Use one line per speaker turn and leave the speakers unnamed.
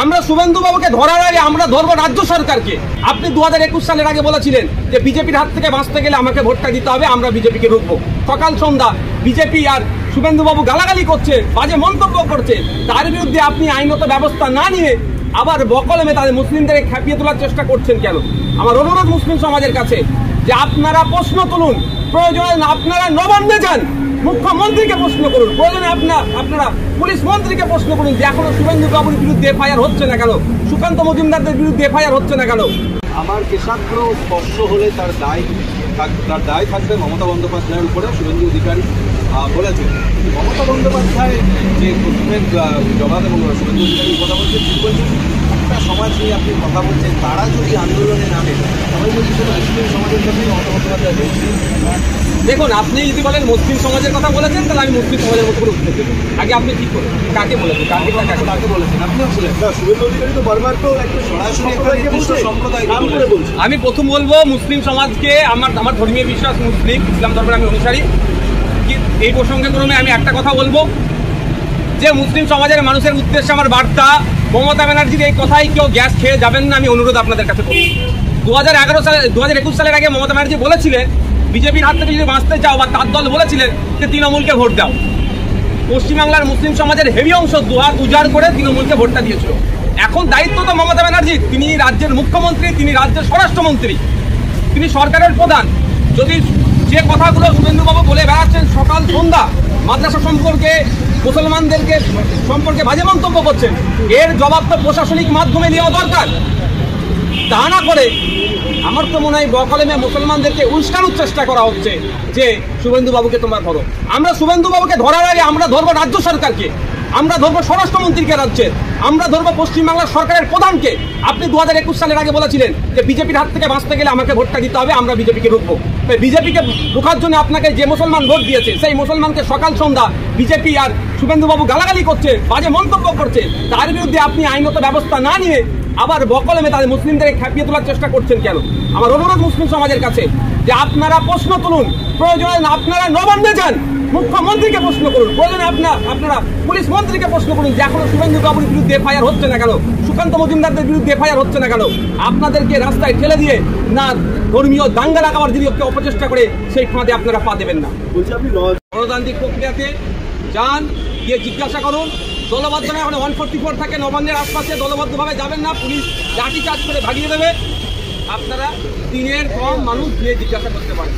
আমরা শুভেন্দু বাবুকে ধরার আগে আমরা ধরবো রাজ্য সরকারকে। আপনি 2021 সালের আগে বলেছিলেন যে বিজেপির হাত থেকে বাঁচতে গেলে আমাকে ভোটটা দিতে হবে, আমরা বিজেপিকে রুখবো। সকাল সন্ধ্যা বিজেপি আর শুভেন্দু বাবু গালাগালি করছে, বাজে মন্তব্য করছে, তার বিরুদ্ধে আপনি আইনত ব্যবস্থা না নিয়ে আবার বকলমে তাদের মুসলিমদের খেপিয়ে তোলার চেষ্টা করছেন কেন? আমার অনুরোধ মুসলিম সমাজের কাছে যে আপনারা প্রশ্ন তুলুন, প্রয়োজনে আপনারা নবান্নে যান, মুখ্যমন্ত্রীকে প্রশ্ন করুন, প্রয়োজনে আপনারা পুলিশ মন্ত্রীকে প্রশ্ন করুন যে এখনো শুভেন্দু বাবুর বিরুদ্ধে এফআইআর হচ্ছে না কেন, সুকান্ত মজুমদারদের বিরুদ্ধে এফআইআর হচ্ছে না কেন?
আমার কেশাগ্র স্পর্শ হলে তার দায় থাকবে মমতা বন্দ্যোপাধ্যায়ের উপরে। শুভেন্দু অধিকারী বলেছেন মমতা বন্দ্যোপাধ্যায় যে প্রথমের জবাব এবং শুভেন্দু অধিকারীর কথা বলছেন, ঠিক বলছেন। একটা সমাজ নিয়ে আপনি কথা বলছেন, তারা যদি আন্দোলনে নামে সবাই বলছি শুধু মুসলিম সমাজের সাথে মমতা বন্দ্যোপাধ্যায় বলছেন।
দেখুন, আপনি যদি বলেন মুসলিম সমাজের কথা বলেছেন, তাহলে আমি মুসলিম সমাজের মতো করে উত্তর দেবো। আগে আপনি ঠিক করেন কাকে বলেছেন, কাকে বলেছেন? আপনিও বলেন
শুভেন্দু অধিকারী তো বারবার তো একটা সরাসরি সম্প্রদায় বলছে।
আমি প্রথম বলবো মুসলিম সমাজকে, আমার ধর্মীয় বিশ্বাস মুসলিম, ইসলাম ধর্মের আমি অনুসারী। এই প্রসঙ্গে ক্রমে আমি একটা কথা বলবো যে মুসলিম সমাজের মানুষের উদ্দেশ্যে আমার বার্তা, মমতা ব্যানার্জির এই কথাই কেউ গ্যাস খেয়ে যাবেন না, আমি অনুরোধ আপনাদের কাছে করি। 2021 সালের আগে মমতা ব্যানার্জি বলেছিলেন বিজেপির হাত থেকে যদি বাঁচতে চাও, বা তার দল বলেছিলেন যে তৃণমূলকে ভোট দাও। পশ্চিমবাংলার মুসলিম সমাজের হেভি অংশ দুহাত উজাড় করে তৃণমূলকে ভোটটা দিয়েছিল। এখন দায়িত্ব তো মমতা ব্যানার্জির, তিনি রাজ্যের মুখ্যমন্ত্রী, তিনি রাজ্যের স্বরাষ্ট্রমন্ত্রী, তিনি সরকারের প্রধান। যদি যে কথাগুলো শুভেন্দুবাবু বলে বেড়াচ্ছেন সকাল সন্ধ্যা, মাদ্রাসা সম্পর্কে, মুসলমানদেরকে সম্পর্কে বাজে মন্তব্য করছেন, এর জবাব তো প্রশাসনিক মাধ্যমে নেওয়া দরকার। তা না করে আমার তো মনে হয় বকলমে মুসলমানদেরকে উস্কানোর চেষ্টা করা হচ্ছে যে শুভেন্দু বাবুকে তোমরা ধরো। আমরা শুভেন্দু বাবুকে ধরার আগে আমরা ধরবো রাজ্য সরকারকে, আমরা ধরবো স্বরাষ্ট্রমন্ত্রীকে রাজ্যের, আমরা ধরবো পশ্চিমবাংলার সরকারের প্রধানকে। আপনি 2021 সালের আগে বলেছিলেন যে বিজেপির হাত থেকে বাঁচতে গেলে আমাকে ভোটটা দিতে হবে, আমরা বিজেপিকে রুখবো। বিজেপিকে রোখার জন্য আপনাকে যে মুসলমান ভোট দিয়েছে, সেই মুসলমানকে সকাল সন্ধ্যা বিজেপি আর শুভেন্দু বাবু গালাগালি করছে, বাজে মন্তব্য করছে, তার বিরুদ্ধে আপনি আইনত ব্যবস্থা না নিয়ে আবার বকলমে তাদের মুসলিমদের খেপিয়ে তোলার চেষ্টা করছেন কেন? আমার অনুরোধ মুসলিম সমাজের কাছে যে আপনারা প্রশ্ন তুলুন, প্রয়োজনে আপনারা নবান্নে যান, মুখ্যমন্ত্রীকে প্রশ্ন করুন, প্রয়োজনে আপনারা পুলিশ মন্ত্রীকে প্রশ্ন করুন যে এখনো শুভেন্দু বাবুর বিরুদ্ধে এফআইআর হচ্ছে না কেন, সুকান্ত মজুমদারদের বিরুদ্ধে এফআইআর হচ্ছে না কেন? আপনাদেরকে রাস্তায় ঠেলে দিয়ে না ধর্মীয় দাঙ্গা লাগাবার যদি অপচেষ্টা করে সেই ফাঁদে আপনারা পা দেবেন না।
বলছি আপনি
গণতান্ত্রিক প্রক্রিয়াতে যান, গিয়ে জিজ্ঞাসা করুন। দলবদ্ধ না, ওখানে 144 থাকে, নবান্নের আশপাশে দলবদ্ধভাবে যাবেন না, পুলিশ লাঠি চার্জ করে ভাগিয়ে দেবে। আপনারা 3 এর কম মানুষ গিয়ে জিজ্ঞাসা করতে পারেন।